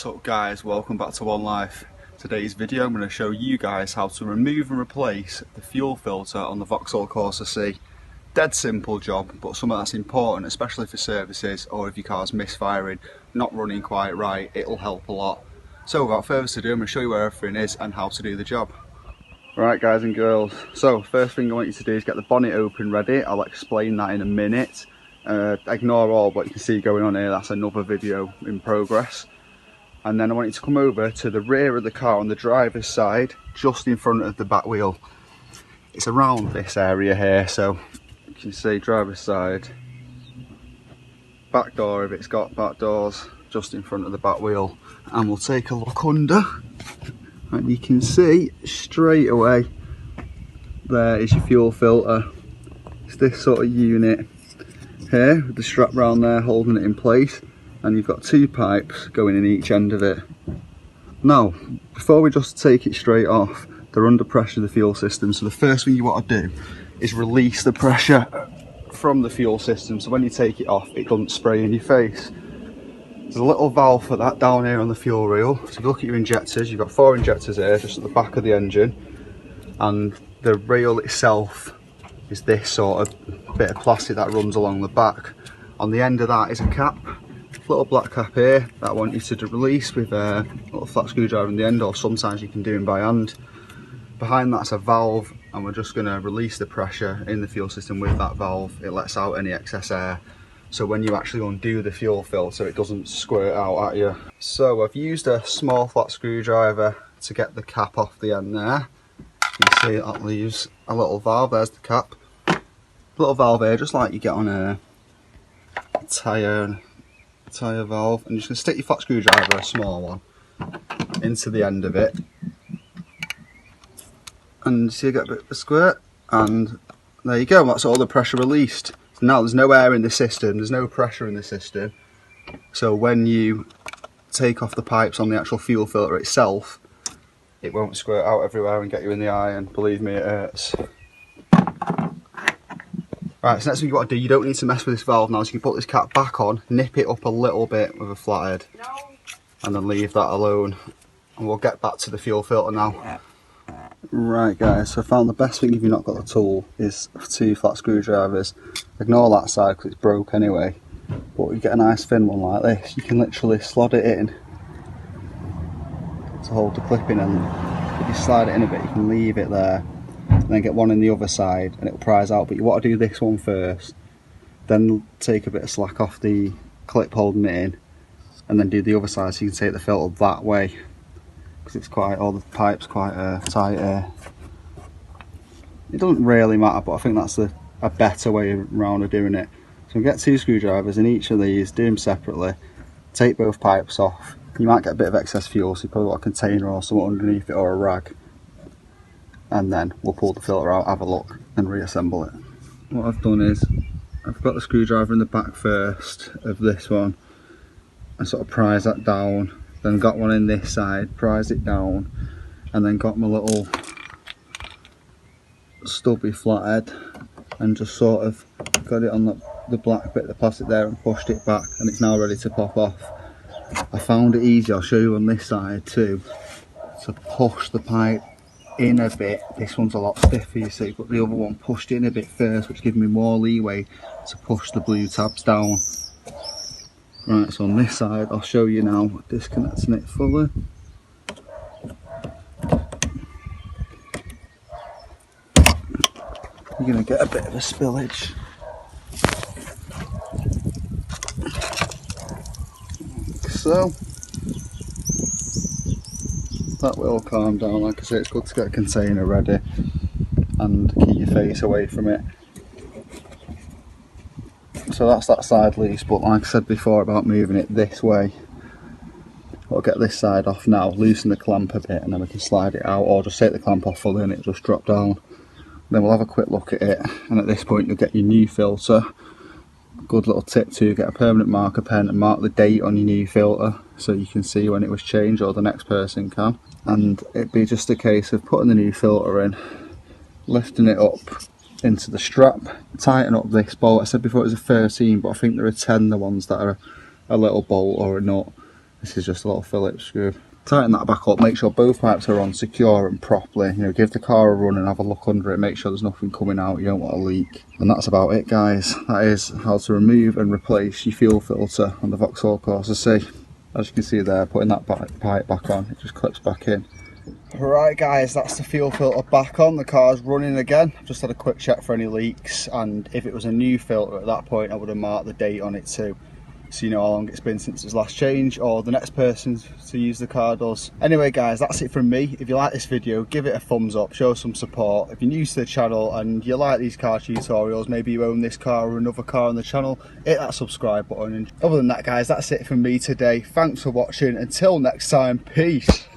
What's up guys, welcome back to One Life. Today's video I'm going to show you guys how to remove and replace the fuel filter on the Vauxhall Corsa C. Dead simple job, but something that's important, especially for services or if your car's misfiring, not running quite right, it'll help a lot. So without further ado, I'm going to show you where everything is and how to do the job. Right guys and girls, so first thing I want you to do is get the bonnet open ready. I'll explain that in a minute. Ignore all what you can see going on here, that's another video in progress. And then I want you to come over to the rear of the car on the driver's side, just in front of the back wheel. It's around this area here, so you can see driver's side, back door if it's got back doors, just in front of the back wheel. And we'll take a look under, and you can see straight away, there is your fuel filter. It's this sort of unit here, with the strap round there holding it in place. And you've got two pipes going in each end of it. Now, before we just take it straight off, they're under pressure, the fuel system. So the first thing you want to do is release the pressure from the fuel system. So when you take it off, it doesn't spray in your face. There's a little valve for that down here on the fuel reel. So if you look at your injectors, you've got 4 injectors here, just at the back of the engine. And the rail itself is this sort of bit of plastic that runs along the back. On the end of that is a cap. Little black cap here that I want you to release with a little flat screwdriver in the end, or sometimes you can do them by hand. Behind that's a valve, and we're just going to release the pressure in the fuel system with that valve. It lets out any excess air, so when you actually undo the fuel filter it doesn't squirt out at you. So I've used a small flat screwdriver to get the cap off the end there. You can see that leaves a little valve. There's the cap, little valve here, just like you get on a tyre valve, and you're just going to stick your flat screwdriver, a small one, into the end of it, and see you get a bit of a squirt, and there you go, that's all the pressure released. So now there's no air in the system, there's no pressure in the system, so when you take off the pipes on the actual fuel filter itself, it won't squirt out everywhere and get you in the eye, and believe me, it hurts. Right, so next thing you want to do, you don't need to mess with this valve now, so you can put this cap back on, nip it up a little bit with a flathead, and then leave that alone. And we'll get back to the fuel filter now. Right guys, so I found the best thing if you've not got the tool is 2 flat screwdrivers. Ignore that side because it's broke anyway, but you get a nice thin one like this, you can literally slot it in to hold the clip in, and if you slide it in a bit you can leave it there. And then get one in the other side and it'll prise out, but you want to do this one first, then take a bit of slack off the clip holding it in, and then do the other side so you can take the filter that way, because it's quite, all the pipe's quite tight here. It doesn't really matter, but I think that's a better way around of doing it. So we get 2 screwdrivers in each of these, do them separately, take both pipes off. You might get a bit of excess fuel, so you probably want a container or something underneath it, or a rag. And then we'll pull the filter out, have a look and reassemble it. What I've done is I've got the screwdriver in the back first of this one and sort of prise that down, then got one in this side, prise it down, and then got my little stubby flathead and just sort of got it on the black bit of the plastic there and pushed it back, and it's now ready to pop off. I found it easy, I'll show you on this side too, to push the pipe in a bit. This one's a lot stiffer you see, but the other one pushed in a bit first, which gives me more leeway to push the blue tabs down. Right, so on this side I'll show you now, disconnecting it fully. You're going to get a bit of a spillage. Like so. That will calm down. Like I say, it's good to get a container ready and keep your face away from it. So that's that side loose, but like I said before about moving it this way, I'll get this side off now, loosen the clamp a bit, and then we can slide it out, or just take the clamp off fully and it'll just drop down. Then we'll have a quick look at it, and at this point you'll get your new filter. Good little tip to get a permanent marker pen and mark the date on your new filter so you can see when it was changed, or the next person can. And it'd be just a case of putting the new filter in, lifting it up into the strap, tighten up this bolt. I said before it was a 13, but I think there are 10 the ones that are a little bolt or a nut. This is just a little Phillips screw. Tighten that back up, make sure both pipes are on secure and properly. You know, give the car a run and have a look under it, make sure there's nothing coming out, you don't want a leak. And that's about it, guys. That is how to remove and replace your fuel filter on the Vauxhall Corsa C. As you can see there, putting that pipe back on, it just clips back in. Right guys, that's the fuel filter back on, the car's running again. I've just had a quick check for any leaks, and if it was a new filter at that point I would have marked the date on it too, so you know how long it's been since its last change, or the next person to use the car does. Anyway guys, that's it from me. If you like this video, give it a thumbs up, show some support. If you're new to the channel and you like these car tutorials, maybe you own this car or another car on the channel, hit that subscribe button. And other than that guys, that's it from me today. Thanks for watching, until next time, peace.